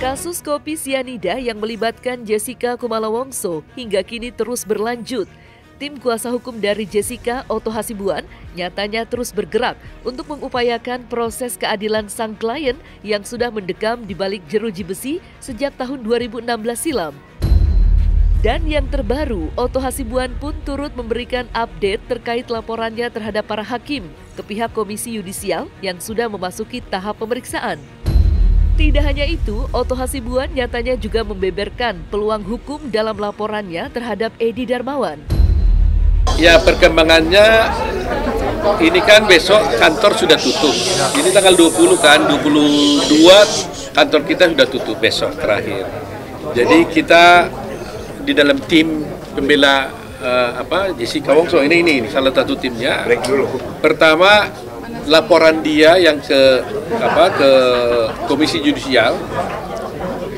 Kasus kopi sianida yang melibatkan Jessica Kumala Wongso hingga kini terus berlanjut. Tim kuasa hukum dari Jessica, Otto Hasibuan, nyatanya terus bergerak untuk mengupayakan proses keadilan sang klien yang sudah mendekam di balik jeruji besi sejak tahun 2016 silam. Dan yang terbaru, Otto Hasibuan pun turut memberikan update terkait laporannya terhadap para hakim ke pihak Komisi Yudisial yang sudah memasuki tahap pemeriksaan. Tidak hanya itu, Otto Hasibuan nyatanya juga membeberkan peluang hukum dalam laporannya terhadap Edi Darmawan. Ya, perkembangannya ini kan besok kantor sudah tutup. Ini tanggal 20 kan, 22 kantor kita sudah tutup besok terakhir. Jadi kita di dalam tim pembela Jessica Wongso ini salah satu timnya. Pertama, laporan dia yang ke Komisi Yudisial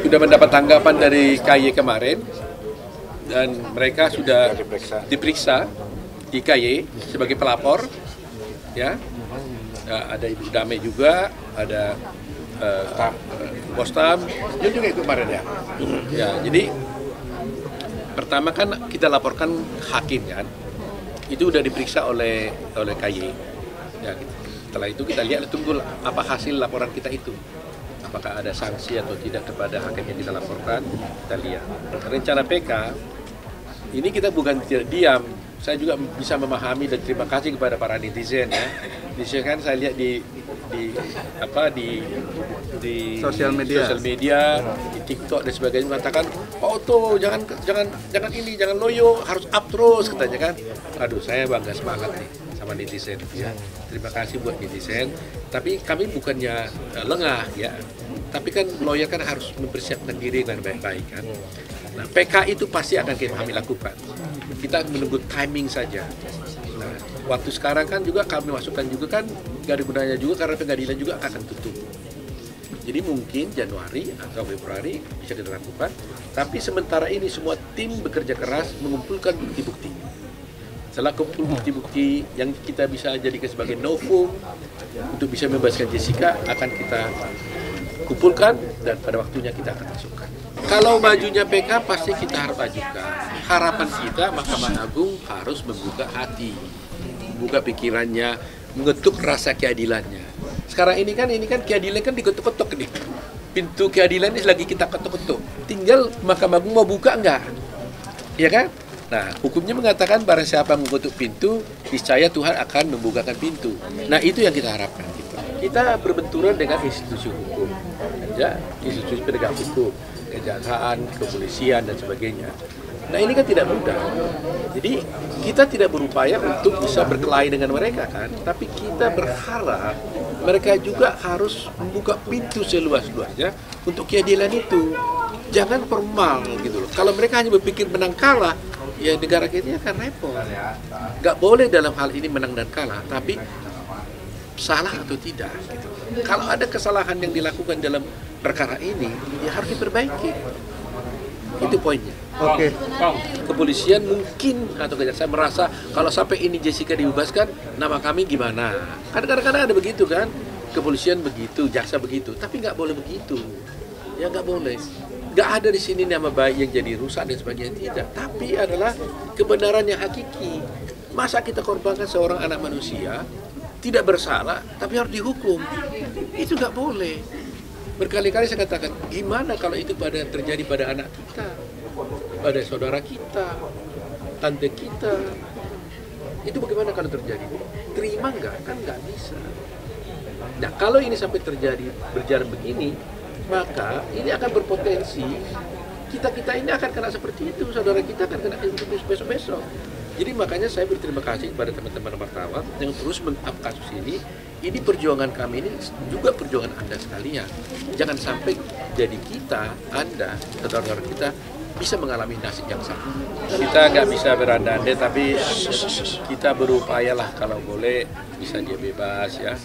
sudah mendapat tanggapan dari KY kemarin dan mereka sudah diperiksa di KY sebagai pelapor, ya. Ada Ibu Damai juga, ada Bostam juga itu kemarin ya. Ya, jadi pertama kan kita laporkan hakim kan, itu udah diperiksa oleh KY. Ya, setelah itu kita lihat, tunggu apa hasil laporan kita itu. Apakah ada sanksi atau tidak kepada hakim yang kita laporkan, kita lihat. Rencana PK, ini kita bukan tidak diam. Saya juga bisa memahami dan terima kasih kepada para netizen ya. Netizen kan saya lihat di sosial media, di TikTok dan sebagainya mengatakan, "Oh tuh jangan loyo, harus up terus," katanya kan. Aduh, saya bangga semangat nih sama netizen ya. Terima kasih buat netizen. Tapi kami bukannya lengah ya. Tapi kan lawyer kan harus mempersiapkan diri dengan baik-baik kan. Nah, PK itu pasti akan kami lakukan. Kita menunggu timing saja. Nah, waktu sekarang kan juga kami masukkan juga kan gak ada gunanya juga karena pengadilan juga akan tutup. Jadi mungkin Januari atau Februari bisa kita lakukan. Tapi sementara ini semua tim bekerja keras mengumpulkan bukti-bukti. Setelah kumpul bukti-bukti yang kita bisa jadikan sebagai novum untuk bisa membebaskan Jessica akan kita kumpulkan dan pada waktunya kita akan masukkan. Kalau majunya PK pasti kita harus ajukan. Harapan kita Mahkamah Agung harus membuka hati, membuka pikirannya, mengetuk rasa keadilannya. Sekarang ini kan keadilan kan diketuk-ketuk nih. Pintu keadilan ini lagi kita ketuk-ketuk. Tinggal Mahkamah Agung mau buka enggak? Iya kan? Nah, hukumnya mengatakan barang siapa mengetuk pintu, niscaya Tuhan akan membukakan pintu. Nah, itu yang kita harapkan. Kita berbenturan dengan institusi hukum, ya, institusi penegak hukum, kejaksaan, kepolisian dan sebagainya. Nah, ini kan tidak mudah. Jadi kita tidak berupaya untuk bisa berkelahi dengan mereka kan, tapi kita berharap mereka juga harus membuka pintu seluas-luasnya untuk keadilan itu. Jangan formal gitu loh. Kalau mereka hanya berpikir menang kalah, ya negara kita akan repot. Gak boleh dalam hal ini menang dan kalah, tapi salah atau tidak. Gitu. Kalau ada kesalahan yang dilakukan dalam perkara ini, ya harus diperbaiki. Itu poinnya. Oke. Kepolisian mungkin atau kejaksaan merasa kalau sampai ini Jessica dibebaskan, nama kami gimana? Kadang-kadang ada begitu kan? Kepolisian begitu, jaksa begitu, tapi nggak boleh begitu. Ya nggak boleh. Nggak ada di sini nama baik yang jadi rusak dan sebagainya, tidak. Tapi adalah kebenaran yang hakiki. Masa kita korbankan seorang anak manusia tidak bersalah, tapi harus dihukum? Itu nggak boleh. Berkali-kali saya katakan, gimana kalau itu terjadi pada anak kita, pada saudara kita, tante kita? Itu bagaimana kalau terjadi? Terima nggak? Kan nggak bisa. Nah, kalau ini sampai terjadi berjalan begini, maka ini akan berpotensi kita ini akan kena seperti itu, saudara kita akan kena besok-besok. Jadi makanya saya berterima kasih kepada teman-teman wartawan yang terus meng-up kasus ini. Ini perjuangan kami, ini juga perjuangan Anda sekalian. Jangan sampai jadi kita, Anda, saudara-saudara kita bisa mengalami nasib yang sama. Kita nggak bisa berandai-andai, tapi kita berupayalah kalau boleh bisa dia bebas ya.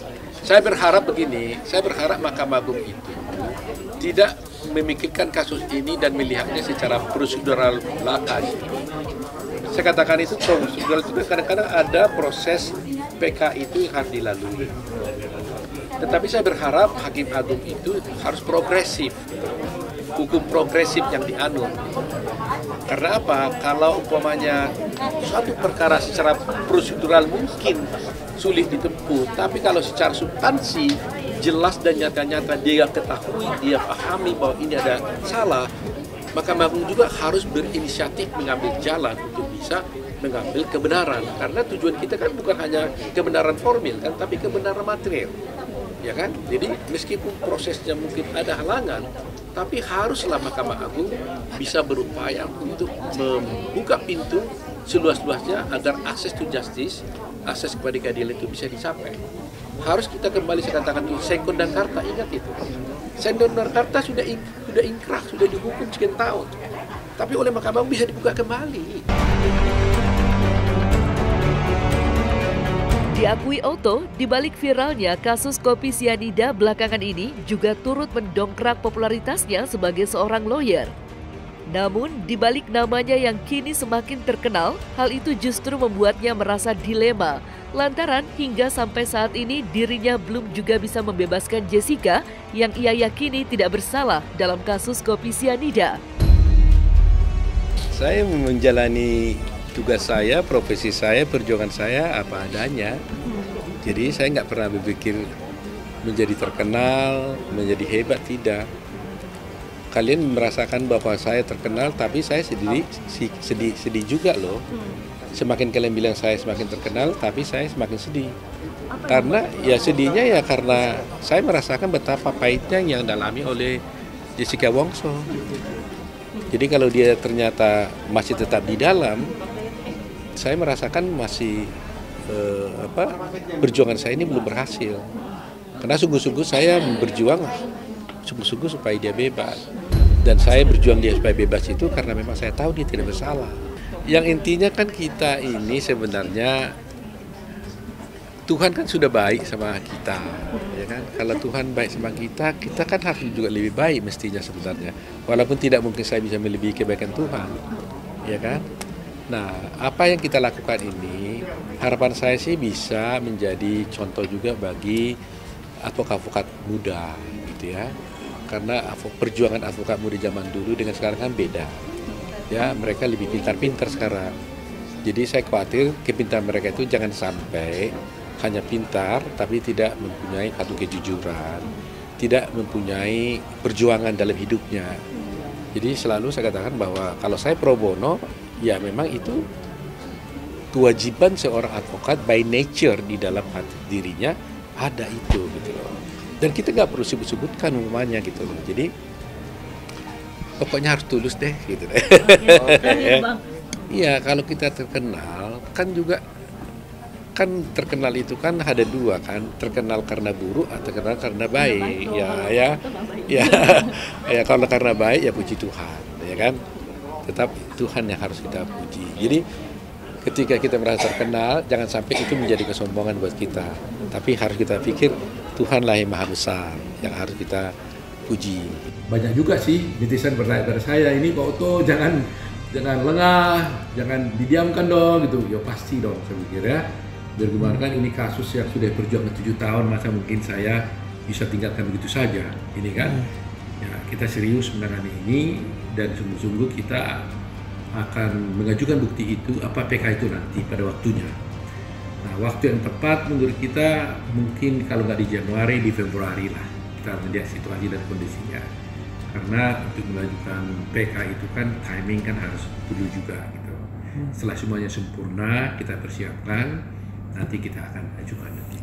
Saya berharap begini, saya berharap Mahkamah Agung itu tidak memikirkan kasus ini dan melihatnya secara prosedural belaka. Saya katakan itu prosedural itu kadang-kadang ada proses PK itu yang harus dilalui. Tetapi saya berharap Hakim Agung itu harus progresif. hukum progresif yang dianut. Karena apa? Kalau umpamanya suatu perkara secara prosedural mungkin sulit ditempuh, tapi kalau secara substansi jelas dan nyata-nyata dia ketahui, dia pahami bahwa ini ada salah, Mahkamah Agung juga harus berinisiatif mengambil jalan untuk bisa mengambil kebenaran. Karena tujuan kita kan bukan hanya kebenaran formil kan, tapi kebenaran material. Ya kan? Jadi meskipun prosesnya mungkin ada halangan, tapi haruslah Mahkamah Agung bisa berupaya untuk membuka pintu seluas-luasnya agar akses to justice, akses kepada keadilan itu bisa dicapai. Harus kita kembali saya katakan itu, Sengkon dan Karta, ingat itu. Sengkon dan Karta sudah ingkrah, sudah dihukum sekian tahun. Tapi oleh Mahkamah Agung bisa dibuka kembali. Diakui Otto, di balik viralnya kasus kopi sianida belakangan ini juga turut mendongkrak popularitasnya sebagai seorang lawyer. Namun, di balik namanya yang kini semakin terkenal, hal itu justru membuatnya merasa dilema. Lantaran hingga sampai saat ini dirinya belum juga bisa membebaskan Jessica yang ia yakini tidak bersalah dalam kasus kopi sianida. Saya menjalani tugas saya, profesi saya, perjuangan saya apa adanya. Jadi saya nggak pernah berpikir menjadi terkenal, menjadi hebat, tidak. Kalian merasakan bahwa saya terkenal, tapi saya sedih juga loh. Semakin kalian bilang saya semakin terkenal, tapi saya semakin sedih. Karena ya sedihnya ya karena saya merasakan betapa pahitnya yang dialami oleh Jessica Wongso. Jadi kalau dia ternyata masih tetap di dalam, saya merasakan masih perjuangan saya ini belum berhasil. Karena sungguh-sungguh saya berjuang sungguh-sungguh supaya dia bebas. Dan saya berjuang dia supaya bebas itu karena memang saya tahu dia tidak bersalah. Yang intinya kan kita ini sebenarnya Tuhan kan sudah baik sama kita, ya kan? Kalau Tuhan baik sama kita, kita kan harus juga lebih baik mestinya sebenarnya. Walaupun tidak mungkin saya bisa melebihi kebaikan Tuhan, ya kan? Nah, apa yang kita lakukan ini, harapan saya sih bisa menjadi contoh juga bagi advokat-advokat muda, gitu ya. Karena perjuangan advokat muda zaman dulu dengan sekarang kan beda. Ya, mereka lebih pintar-pintar sekarang. Jadi saya khawatir kepintaran mereka itu jangan sampai hanya pintar, tapi tidak mempunyai satu kejujuran, tidak mempunyai perjuangan dalam hidupnya. Jadi selalu saya katakan bahwa kalau saya pro bono, ya memang itu kewajiban seorang advokat by nature di dalam hati dirinya ada itu gitu loh. Dan kita nggak perlu sebut-sebutkan umumnya gitu loh. Jadi pokoknya harus tulus deh gitu deh. Iya, kalau kita terkenal kan juga kan terkenal itu kan ada dua kan, terkenal karena buruk atau terkenal karena baik. Ya kalau karena baik ya puji Tuhan, ya kan. Tetap Tuhan yang harus kita puji. Jadi ketika kita merasa terkenal, jangan sampai itu menjadi kesombongan buat kita. Tapi harus kita pikir Tuhanlah yang maha besar, yang harus kita puji. Banyak juga sih netizen bertanya pada saya, ini Pak Otto jangan lengah, jangan didiamkan dong gitu. Ya pasti dong saya pikir ya. Biar gimana kan ini kasus yang sudah berjuang 7 tahun, masa mungkin saya bisa tinggalkan begitu saja. Ini kan ya kita serius menangani ini dan sungguh-sungguh kita akan mengajukan bukti itu apa PK itu nanti pada waktunya. Nah, waktu yang tepat menurut kita mungkin kalau nggak di Januari, di Februari lah kita melihat situasi dan kondisinya. Karena untuk mengajukan PK itu kan timing kan harus dulu juga gitu. Setelah semuanya sempurna kita persiapkan, nanti kita akan ajukan nanti.